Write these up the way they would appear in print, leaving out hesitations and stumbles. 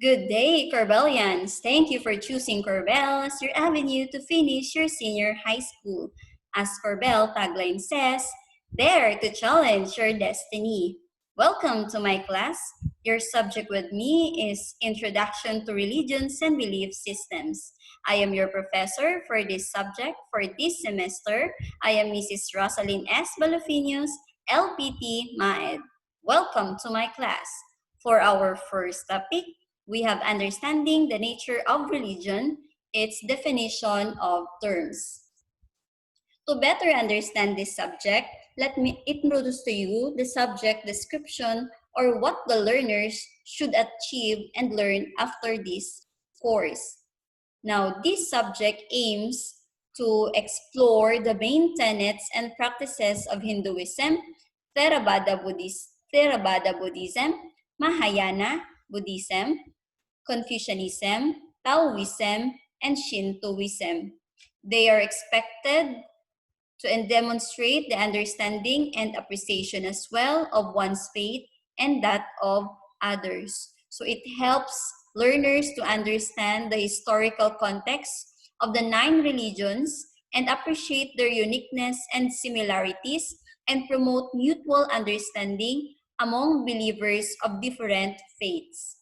Good day, Corbellians. Thank you for choosing Corbel as your avenue to finish your senior high school. As Corbel tagline says, dare to challenge your destiny. Welcome to my class. Your subject with me is Introduction to Religions and Belief Systems. I am your professor for this subject for this semester. I am Mrs. Rosalyn S. Balofinos, LPT MAED. Welcome to my class. For our first topic, we have understanding the nature of religion, its definition of terms. To better understand this subject, let me introduce to you the subject description or what the learners should achieve and learn after this course. Now, this subject aims to explore the main tenets and practices of Hinduism, Theravada Buddhism, Mahayana Buddhism, Confucianism, Taoism, and Shintoism. They are expected to demonstrate the understanding and appreciation as well of one's faith and that of others. So it helps learners to understand the historical context of the 9 religions and appreciate their uniqueness and similarities and promote mutual understanding among believers of different faiths.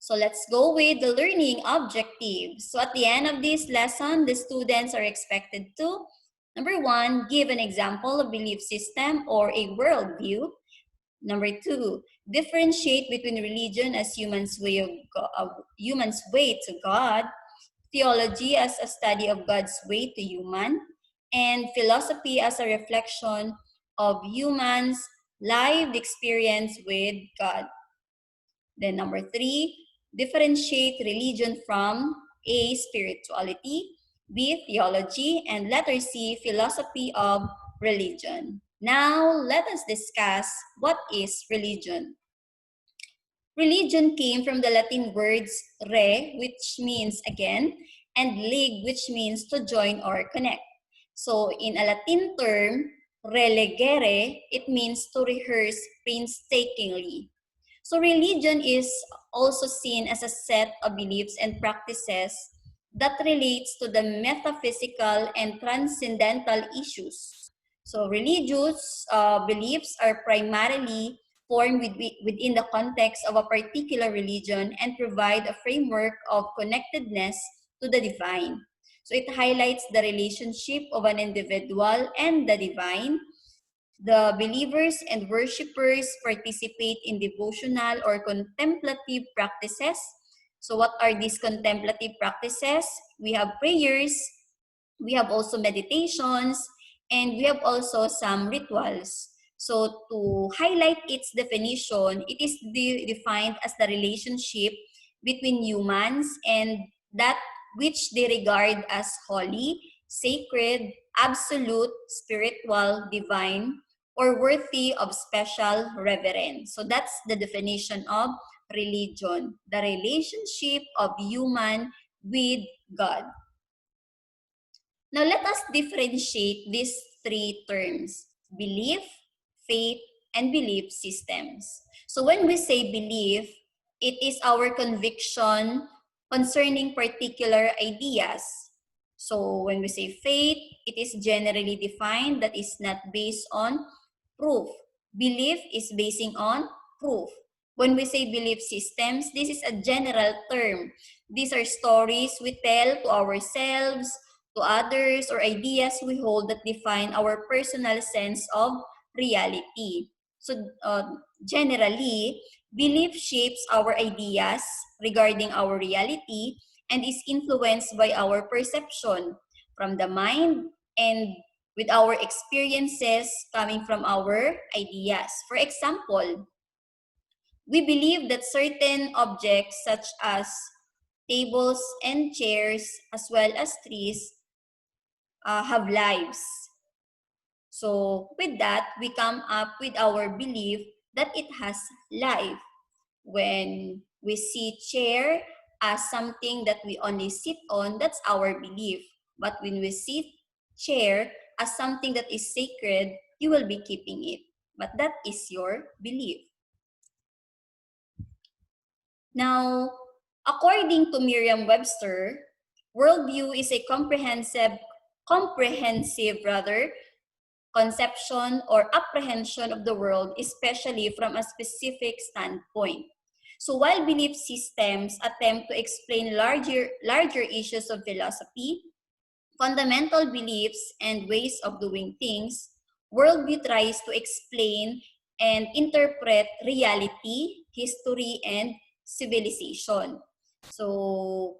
So let's go with the learning objectives. So at the end of this lesson, the students are expected to, number 1, give an example of belief system or a worldview. Number 2, differentiate between religion as human's way to God, theology as a study of God's way to human, and philosophy as a reflection of humans' lived experience with God. Then number 3, differentiate religion from A, spirituality, B, theology, and letter C, philosophy of religion. Now, let us discuss what is religion. Religion came from the Latin words re, which means again, and lig, which means to join or connect. So in a Latin term, relegere, it means to rehearse painstakingly. So religion is also seen as a set of beliefs and practices that relates to the metaphysical and transcendental issues. So religious beliefs are primarily formed within the context of a particular religion and provide a framework of connectedness to the divine. So it highlights the relationship of an individual and the divine. The believers and worshippers participate in devotional or contemplative practices. So what are these contemplative practices? We have prayers, we have also meditations, and we have also some rituals. So to highlight its definition, it is defined as the relationship between humans and that which they regard as holy, sacred, absolute, spiritual, divine, or worthy of special reverence. So that's the definition of religion, the relationship of human with God. Now let us differentiate these 3 terms: belief, faith, and belief systems. So when we say belief, it is our conviction concerning particular ideas. So when we say faith, it is generally defined that is not based on proof. Belief is basing on proof. When we say belief systems, this is a general term. These are stories we tell to ourselves, to others, or ideas we hold that define our personal sense of reality. So generally, belief shapes our ideas regarding our reality and is influenced by our perception from the mind and with our experiences coming from our ideas. For example, we believe that certain objects such as tables and chairs as well as trees have lives. So with that, we come up with our belief that it has life. When we see chair as something that we only sit on, that's our belief. But when we see chair as something that is sacred, you will be keeping it. But that is your belief. Now, according to Merriam-Webster, worldview is a comprehensive conception or apprehension of the world, especially from a specific standpoint. So while belief systems attempt to explain larger issues of philosophy, fundamental beliefs and ways of doing things, worldview tries to explain and interpret reality, history, and civilization. So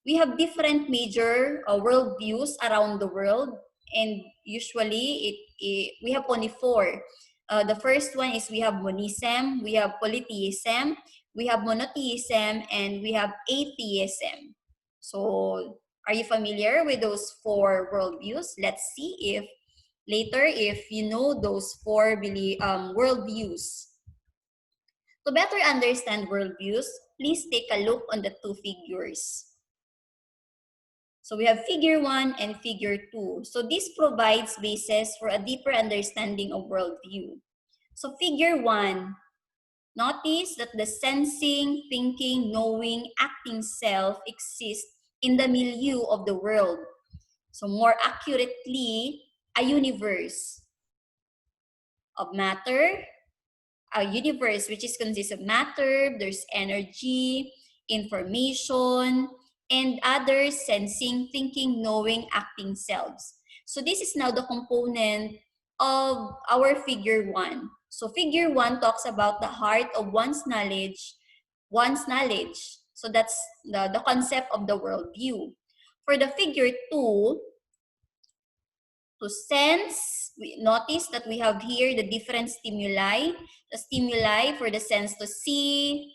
we have different major worldviews around the world, and usually we have only four. The first one is we have monism, we have polytheism, we have monotheism, and we have atheism. So are you familiar with those four worldviews? Let's see if later if you know those four worldviews. To better understand worldviews, please take a look on the two figures. So we have figure 1 and figure 2. So this provides basis for a deeper understanding of worldview. So figure 1, notice that the sensing, thinking, knowing, acting self exists in the milieu of the world. So more accurately, a universe of matter, a universe which is consists of matter, there's energy, information, and other sensing, thinking, knowing, acting selves. So this is now the component of our figure 1. So figure 1 talks about the heart of one's knowledge. So that's the concept of the worldview. For the figure 2, to sense, we notice that we have here the different stimuli. The stimuli for the sense to see,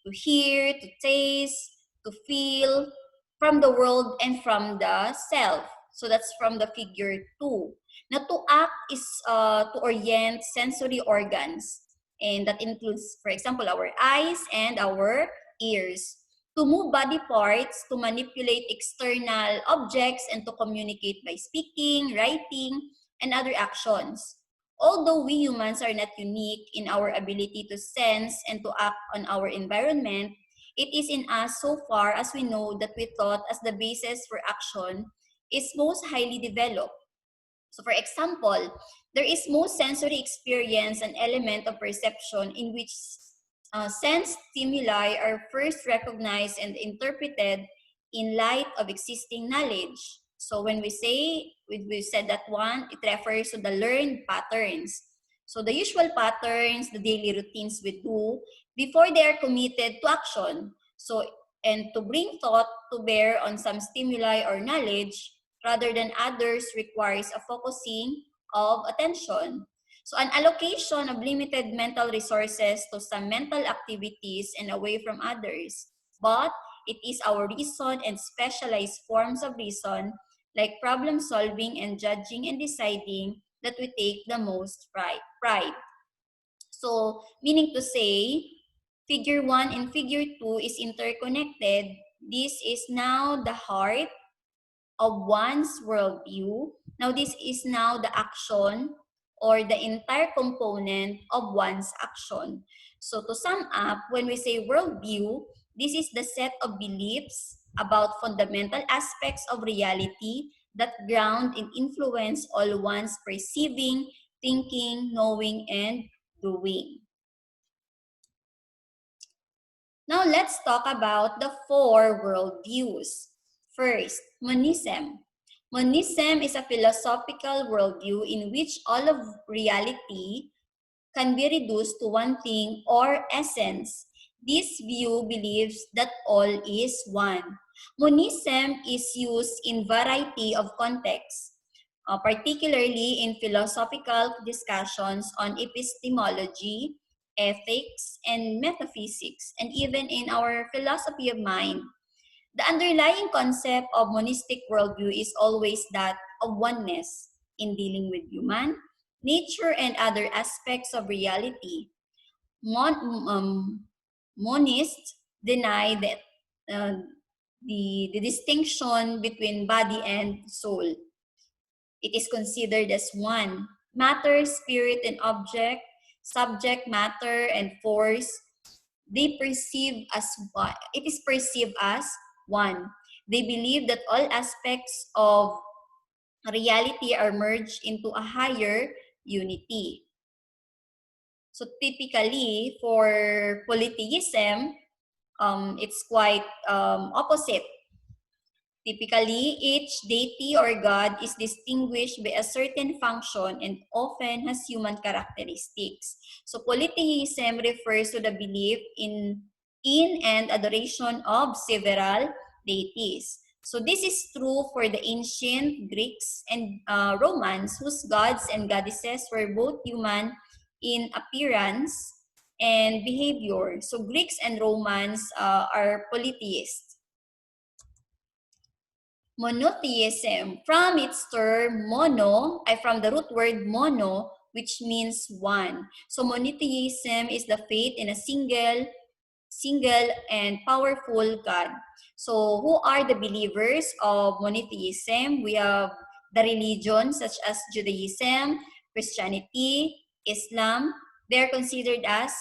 to hear, to taste, to feel from the world and from the self. So that's from the figure 2. Now to act is to orient sensory organs. And that includes, for example, our eyes and our ears. To move body parts, to manipulate external objects, and to communicate by speaking, writing, and other actions. Although we humans are not unique in our ability to sense and to act on our environment, it is in us so far as we know that we thought as the basis for action is most highly developed. So for example, there is most sensory experience an element of perception in which sense stimuli are first recognized and interpreted in light of existing knowledge. So when we say, we said that one, it refers to the learned patterns. So the usual patterns, the daily routines we do before they are committed to action. So, and to bring thought to bear on some stimuli or knowledge rather than others requires a focusing of attention. So an allocation of limited mental resources to some mental activities and away from others. But it is our reason and specialized forms of reason like problem solving and judging and deciding that we take the most pride. So meaning to say, figure 1 and figure 2 is interconnected. This is now the heart of one's worldview. Now, this is now the action or the entire component of one's action. So, to sum up, when we say worldview, this is the set of beliefs about fundamental aspects of reality that ground and influence all one's perceiving, thinking, knowing, and doing. Now, let's talk about the four worldviews. First, monism. Monism is a philosophical worldview in which all of reality can be reduced to one thing or essence. This view believes that all is one. Monism is used in variety of contexts, particularly in philosophical discussions on epistemology, ethics, and metaphysics, and even in our philosophy of mind. The underlying concept of monistic worldview is always that of oneness in dealing with human, nature, and other aspects of reality. Monists deny that the distinction between body and soul. It is considered as one. Matter, spirit, and object, subject, matter, and force, they perceive as one. It is perceived as one. They believe that all aspects of reality are merged into a higher unity. So typically, for polytheism, it's quite opposite. Typically, each deity or god is distinguished by a certain function and often has human characteristics. So polytheism refers to the belief in and adoration of several deities. So this is true for the ancient Greeks and Romans, whose gods and goddesses were both human in appearance and behavior. So Greeks and Romans are polytheists. Monotheism, from its term from the root word mono, which means one. So monotheism is the faith in a single and powerful God. So who are the believers of monotheism? We have the religions such as Judaism, Christianity, Islam. They're considered as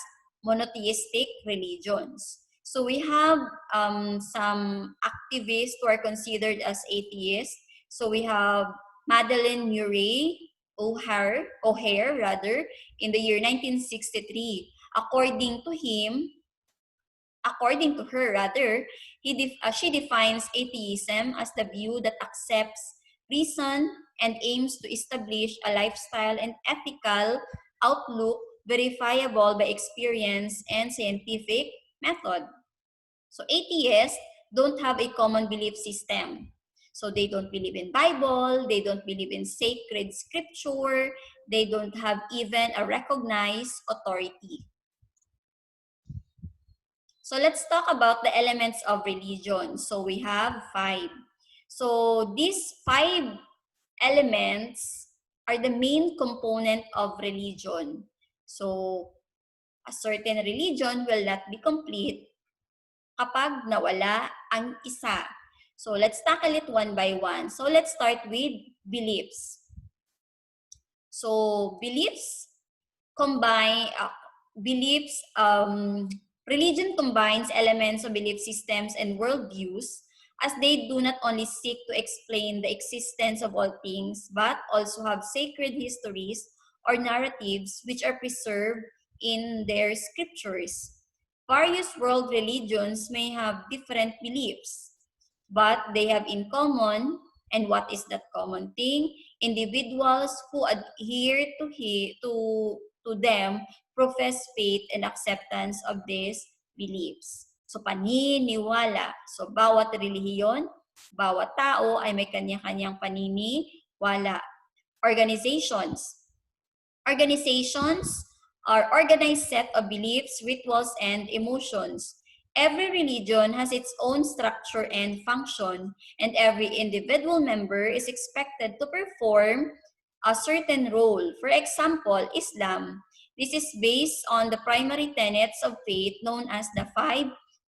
monotheistic religions. So we have some activists who are considered as atheists. So we have Madeleine Murray O'Hare, in the year 1963. According to her, she defines atheism as the view that accepts reason and aims to establish a lifestyle and ethical outlook verifiable by experience and scientific method. So atheists don't have a common belief system. So they don't believe in Bible, they don't believe in sacred scripture, they don't have even a recognized authority. So let's talk about the elements of religion. So we have 5. So these 5 elements are the main component of religion. So a certain religion will not be complete kapag nawala ang isa. So let's tackle it one by one. So let's start with beliefs. So religion combines elements of belief systems and worldviews, as they do not only seek to explain the existence of all things, but also have sacred histories or narratives which are preserved in their scriptures. Various world religions may have different beliefs, but they have in common, and what is that common thing? Individuals who adhere to them profess faith and acceptance of these beliefs. So paniniwala. So bawat relihiyon, bawat tao ay may kanya-kanyang paniniwala. Organizations are organized set of beliefs, rituals, and emotions. Every religion has its own structure and function, and every individual member is expected to perform a certain role. For example, Islam. This is based on the primary tenets of faith known as the 5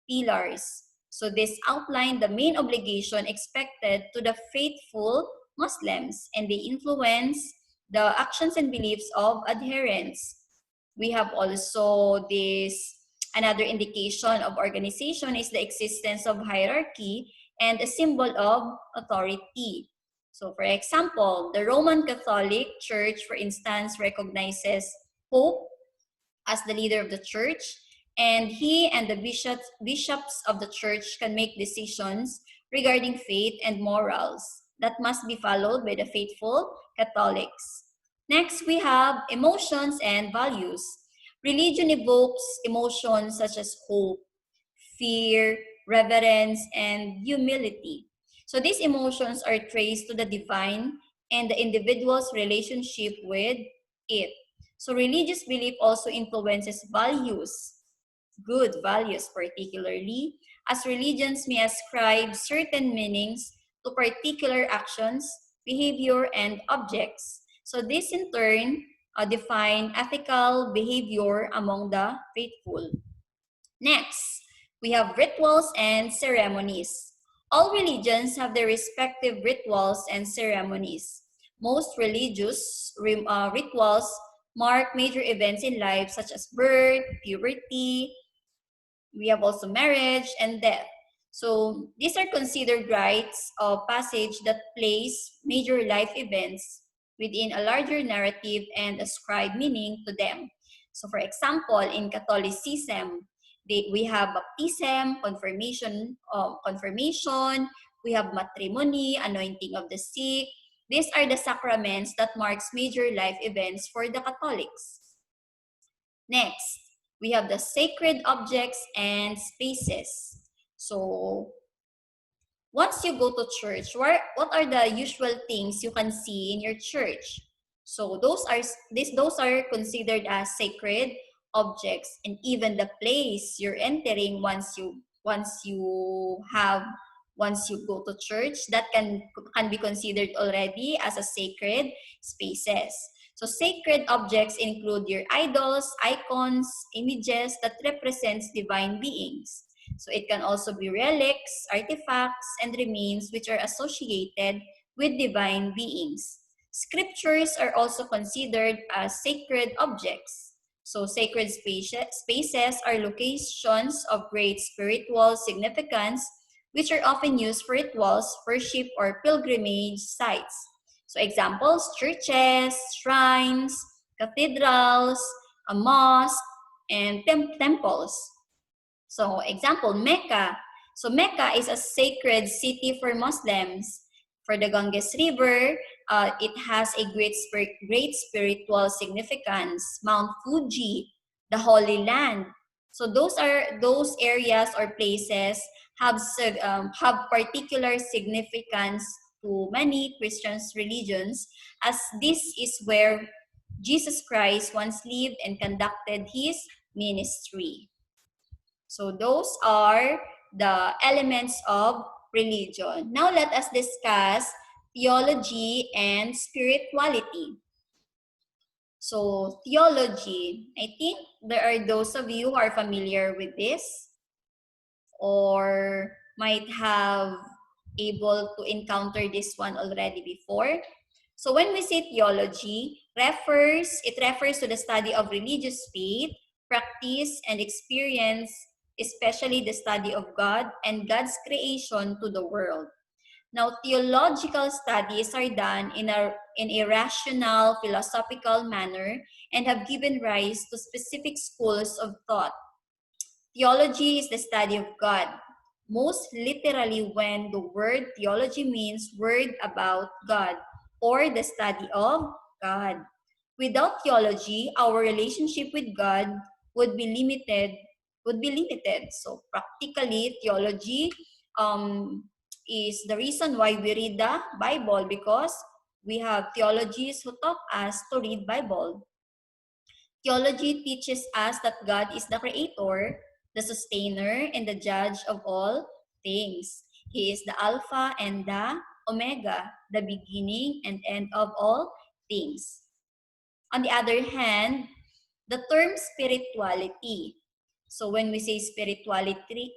pillars. So this outlined the main obligation expected to the faithful Muslims, and they influence the actions and beliefs of adherents. We have also another indication of organization is the existence of hierarchy and a symbol of authority. So for example, the Roman Catholic Church, for instance, recognizes Pope as the leader of the church, and he and the bishops of the church can make decisions regarding faith and morals that must be followed by the faithful Catholics. Next, we have emotions and values. Religion evokes emotions such as hope, fear, reverence, and humility. So these emotions are traced to the divine and the individual's relationship with it. So religious belief also influences values, good values particularly, as religions may ascribe certain meanings to particular actions, behavior, and objects. So this in turn define ethical behavior among the faithful. Next, we have rituals and ceremonies. All religions have their respective rituals and ceremonies. Most religious rituals mark major events in life such as birth, puberty, We have also marriage and death. So these are considered rites of passage that place major life events within a larger narrative and ascribe meaning to them. So for example, in Catholicism, we have baptism, confirmation, we have matrimony, anointing of the sick. These are the sacraments that marks major life events for the Catholics. Next, we have the sacred objects and spaces. So, once you go to church, what are the usual things you can see in your church? So those are considered as sacred objects, and even the place you're entering once you go to church, that can be considered already as a sacred spaces. So sacred objects include your idols, icons, images that represents divine beings. So it can also be relics, artifacts, and remains which are associated with divine beings. Scriptures are also considered as sacred objects. So sacred spaces are locations of great spiritual significance which are often used for rituals, worship, or pilgrimage sites. So examples, churches, shrines, cathedrals, a mosque, and temples. So example, Mecca. So Mecca is a sacred city for Muslims. For the Ganges River, it has a great spiritual significance. Mount Fuji, the Holy Land. So those areas or places have particular significance to many Christian religions, as this is where Jesus Christ once lived and conducted his ministry. So those are the elements of religion. Now let us discuss theology and spirituality. So theology, I think there are those of you who are familiar with this or might have able to encounter this one already before. So when we say theology, it refers to the study of religious faith, practice, and experience, especially the study of God and God's creation to the world. Now, theological studies are done in a rational, philosophical manner and have given rise to specific schools of thought. Theology is the study of God. Most literally, when the word theology means word about God or the study of God. Without theology, our relationship with God would be limited. So practically, theology is the reason why we read the Bible, because we have theologians who taught us to read Bible. Theology teaches us that God is the creator, the sustainer, and the judge of all things. He is the Alpha and the Omega, the beginning and end of all things. On the other hand, the term spirituality. So when we say spirituality,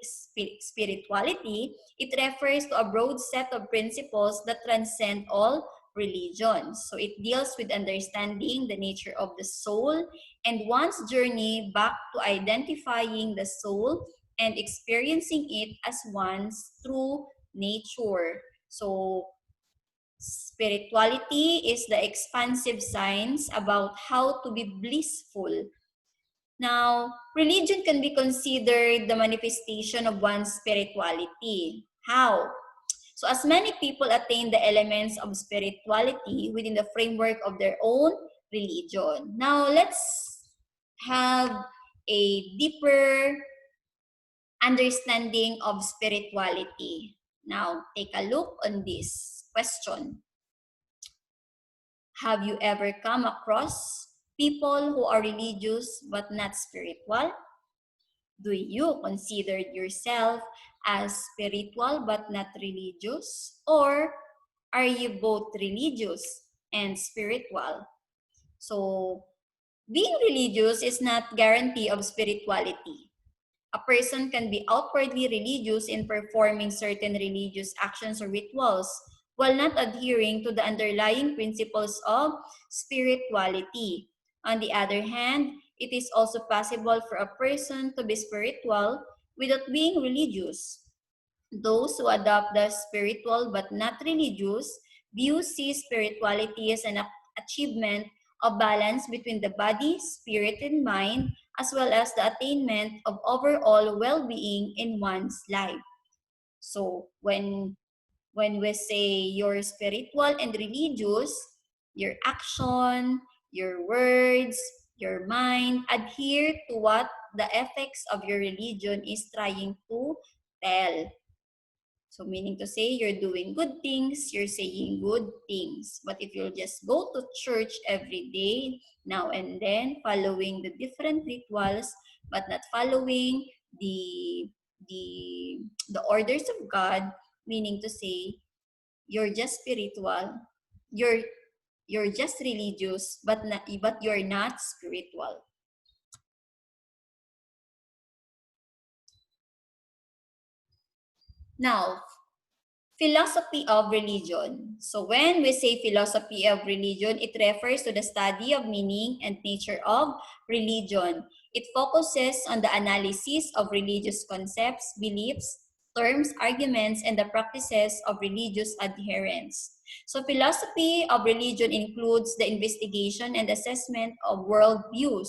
it refers to a broad set of principles that transcend all religions. So it deals with understanding the nature of the soul and one's journey back to identifying the soul and experiencing it as one's true nature. So spirituality is the expansive science about how to be blissful. Now, religion can be considered the manifestation of one's spirituality. How? So as many people attain the elements of spirituality within the framework of their own religion. Now, let's have a deeper understanding of spirituality. Now, take a look on this question. Have you ever come across people who are religious but not spiritual? Do you consider yourself as spiritual but not religious? Or are you both religious and spiritual? So, being religious is not guarantee of spirituality. A person can be outwardly religious in performing certain religious actions or rituals while not adhering to the underlying principles of spirituality. On the other hand, it is also possible for a person to be spiritual without being religious. Those who adopt the spiritual but not religious view see spirituality as an achievement of balance between the body, spirit, and mind, as well as the attainment of overall well-being in one's life. So when we say you're spiritual and religious, your action, your words, your mind adhere to what the ethics of your religion is trying to tell. So meaning to say, you're doing good things, you're saying good things. But if you'll just go to church every day, now and then, following the different rituals, but not following the, the orders of God, meaning to say, you're just spiritual, you're you're just religious, but you're not spiritual. Now, philosophy of religion. So when we say philosophy of religion, it refers to the study of meaning and nature of religion. It focuses on the analysis of religious concepts, beliefs, terms, arguments, and the practices of religious adherents. So philosophy of religion includes the investigation and assessment of worldviews,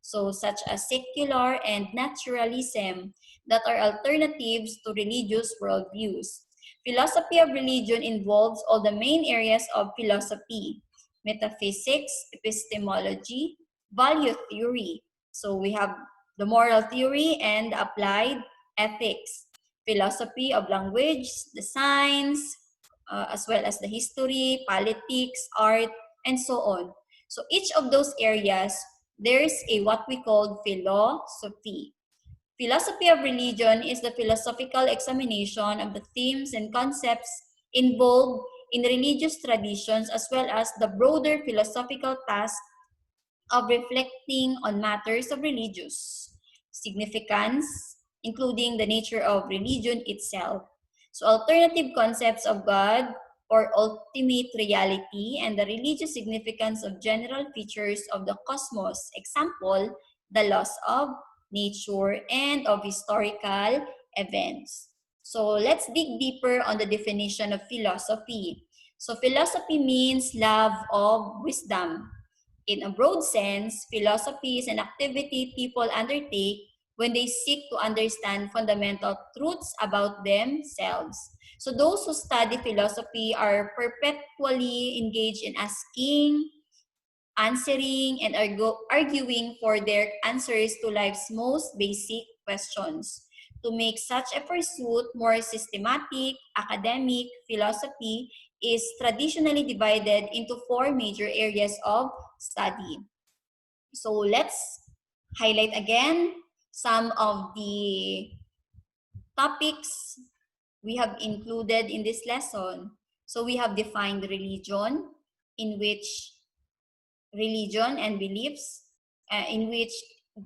so such as secular and naturalism, that are alternatives to religious worldviews. Philosophy of religion involves all the main areas of philosophy: metaphysics, epistemology, value theory. So we have the moral theory and applied ethics, philosophy of language, the science, as well as the history, politics, art, and so on. So each of those areas, there's a what we call philosophy. Philosophy of religion is the philosophical examination of the themes and concepts involved in religious traditions, as well as the broader philosophical task of reflecting on matters of religious significance, including the nature of religion itself. So alternative concepts of God or ultimate reality and the religious significance of general features of the cosmos. Example, the laws of nature and of historical events. So let's dig deeper on the definition of philosophy. So philosophy means love of wisdom. In a broad sense, philosophy is an activity people undertake when they seek to understand fundamental truths about themselves. So those who study philosophy are perpetually engaged in asking, answering, and arguing for their answers to life's most basic questions. To make such a pursuit more systematic, academic philosophy is traditionally divided into four major areas of study. So let's highlight again some of the topics we have included in this lesson. So we have defined religion, in which religion and beliefs, in which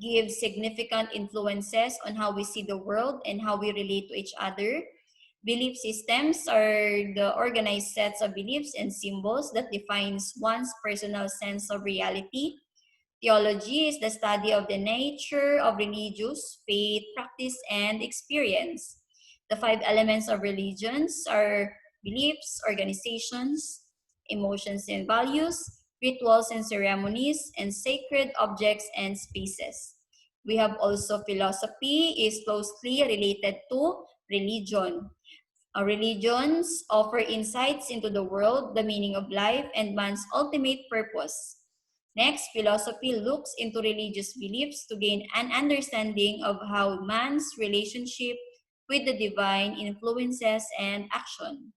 give significant influences on how we see the world and how we relate to each other. Belief systems are the organized sets of beliefs and symbols that defines one's personal sense of reality. Theology is the study of the nature of religious faith, practice, and experience. The five elements of religions are beliefs, organizations, emotions and values, rituals and ceremonies, and sacred objects and spaces. We have also philosophy is closely related to religion. Religions offer insights into the world, the meaning of life, and man's ultimate purpose. Next, philosophy looks into religious beliefs to gain an understanding of how man's relationship with the divine influences and action.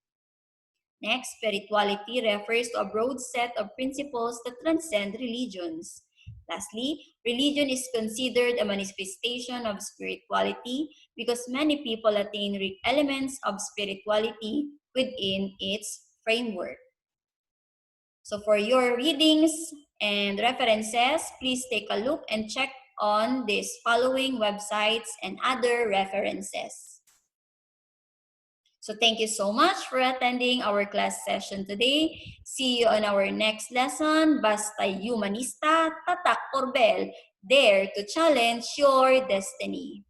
Next, spirituality refers to a broad set of principles that transcend religions. Lastly, religion is considered a manifestation of spirituality because many people attain elements of spirituality within its framework. So for your readings and references, please take a look and check on these following websites and other references. So thank you so much for attending our class session today. See you on our next lesson. Basta humanista, tatak orbel, dare to challenge your destiny.